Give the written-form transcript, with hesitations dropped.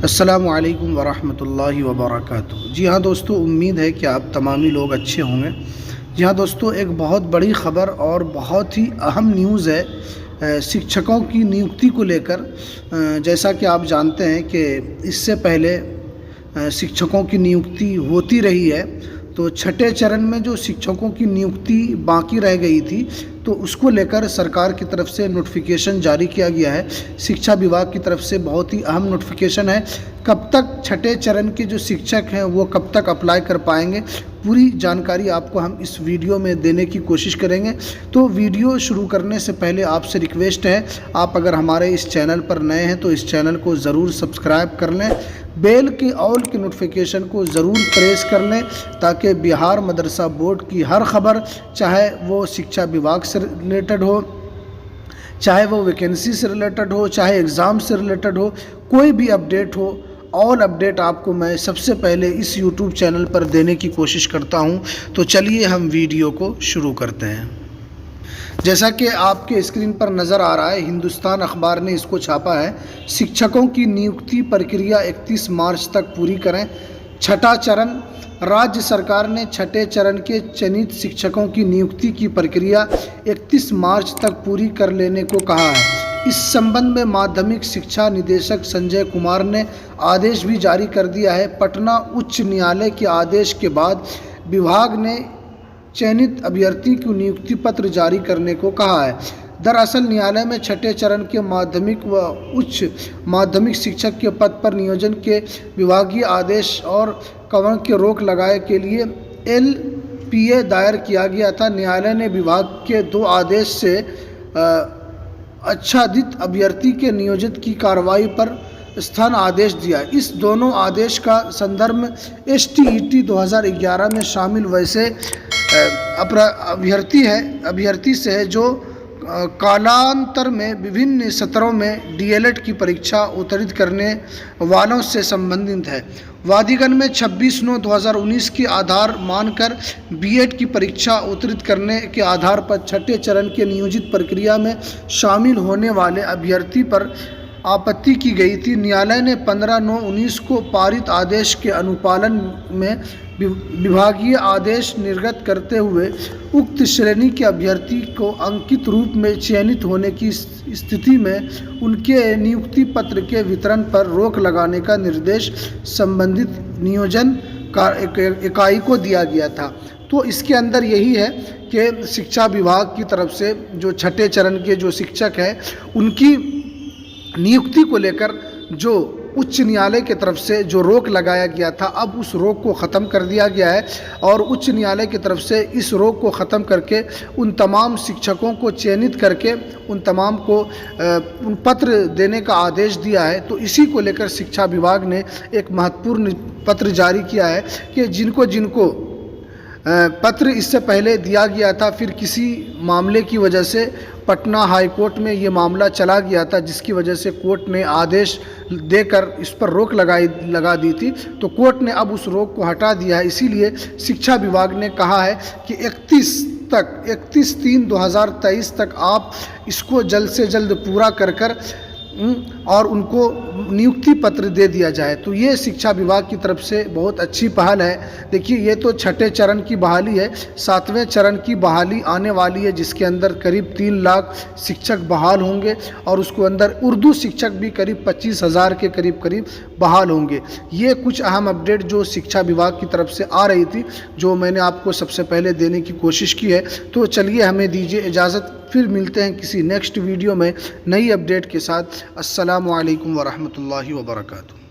अस्सलामु अलैकुम वरहमतुल्लाहि वबरकातुहू। जी हाँ दोस्तों, उम्मीद है कि आप तमामी लोग अच्छे होंगे। जी हाँ दोस्तों, एक बहुत बड़ी ख़बर और बहुत ही अहम न्यूज़ है शिक्षकों की नियुक्ति को लेकर। जैसा कि आप जानते हैं कि इससे पहले शिक्षकों की नियुक्ति होती रही है, तो छठे चरण में जो शिक्षकों की नियुक्ति बाकी रह गई थी, तो उसको लेकर सरकार की तरफ से नोटिफिकेशन जारी किया गया है। शिक्षा विभाग की तरफ से बहुत ही अहम नोटिफिकेशन है। कब तक छठे चरण के जो शिक्षक हैं वो कब तक अप्लाई कर पाएंगे, पूरी जानकारी आपको हम इस वीडियो में देने की कोशिश करेंगे। तो वीडियो शुरू करने से पहले आपसे रिक्वेस्ट है, आप अगर हमारे इस चैनल पर नए हैं तो इस चैनल को ज़रूर सब्सक्राइब कर लें, बेल के ऑल के नोटिफिकेशन को ज़रूर प्रेस कर लें, ताकि बिहार मदरसा बोर्ड की हर खबर, चाहे वो शिक्षा विभाग से रिलेटेड हो, चाहे वो वैकेंसी से रिलेटेड हो, चाहे एग्ज़ाम से रिलेटेड हो, कोई भी अपडेट हो, ऑल अपडेट आपको मैं सबसे पहले इस यूट्यूब चैनल पर देने की कोशिश करता हूं। तो चलिए हम वीडियो को शुरू करते हैं। जैसा कि आपके स्क्रीन पर नज़र आ रहा है, हिंदुस्तान अखबार ने इसको छापा है। शिक्षकों की नियुक्ति प्रक्रिया 31 मार्च तक पूरी करें। छठा चरण, राज्य सरकार ने छठे चरण के चयनित शिक्षकों की नियुक्ति की प्रक्रिया 31 मार्च तक पूरी कर लेने को कहा है। इस संबंध में माध्यमिक शिक्षा निदेशक संजय कुमार ने आदेश भी जारी कर दिया है। पटना उच्च न्यायालय के आदेश के बाद विभाग ने चयनित अभ्यर्थी को नियुक्ति पत्र जारी करने को कहा है। दरअसल न्यायालय में छठे चरण के माध्यमिक व उच्च माध्यमिक शिक्षक के पद पर नियोजन के विभागीय आदेश और कवर के रोक लगाए के लिए LPA दायर किया गया था। न्यायालय ने विभाग के 2 आदेश से आच्छादित अभ्यर्थी के नियोजित की कार्रवाई पर स्थान आदेश दिया। इस दोनों आदेश का संदर्भ में STET 2011 में शामिल वैसे अभ्यर्थी से है जो कालांतर में विभिन्न सत्रों में DLED की परीक्षा उत्तीर्ण करने वालों से संबंधित है। वादीगण में 26/9/2019 की आधार मानकर BEd की परीक्षा उत्तीर्ण करने के आधार पर छठे चरण के नियोजित प्रक्रिया में शामिल होने वाले अभ्यर्थी पर आपत्ति की गई थी। न्यायालय ने 15/9/19 को पारित आदेश के अनुपालन में विभागीय आदेश निर्गत करते हुए उक्त श्रेणी के अभ्यर्थी को अंकित रूप में चयनित होने की स्थिति में उनके नियुक्ति पत्र के वितरण पर रोक लगाने का निर्देश संबंधित नियोजन इकाई को दिया गया था। तो इसके अंदर यही है कि शिक्षा विभाग की तरफ से जो छठे चरण के जो शिक्षक हैं उनकी नियुक्ति को लेकर जो उच्च न्यायालय की तरफ से जो रोक लगाया गया था, अब उस रोक को ख़त्म कर दिया गया है और उच्च न्यायालय की तरफ से इस रोक को ख़त्म करके उन तमाम शिक्षकों को चयनित करके उन तमाम को उन पत्र देने का आदेश दिया है। तो इसी को लेकर शिक्षा विभाग ने एक महत्वपूर्ण पत्र जारी किया है कि जिनको पत्र इससे पहले दिया गया था, फिर किसी मामले की वजह से पटना हाई कोर्ट में ये मामला चला गया था, जिसकी वजह से कोर्ट ने आदेश देकर इस पर रोक लगा दी थी। तो कोर्ट ने अब उस रोक को हटा दिया है। इसीलिए शिक्षा विभाग ने कहा है कि 31/3/2023 तक आप इसको जल्द से जल्द पूरा कर और उनको नियुक्ति पत्र दे दिया जाए। तो ये शिक्षा विभाग की तरफ से बहुत अच्छी पहल है। देखिए, ये तो छठे चरण की बहाली है, 7वें चरण की बहाली आने वाली है, जिसके अंदर करीब 3 लाख शिक्षक बहाल होंगे और उसको अंदर उर्दू शिक्षक भी करीब 25,000 के करीब बहाल होंगे। ये कुछ अहम अपडेट जो शिक्षा विभाग की तरफ से आ रही थी, जो मैंने आपको सबसे पहले देने की कोशिश की है। तो चलिए, हमें दीजिए इजाज़त, फिर मिलते हैं किसी नेक्स्ट वीडियो में नई अपडेट के साथ। अस्सलामु अलैकुम वरहमतुल्लाहि वबरकातुहू।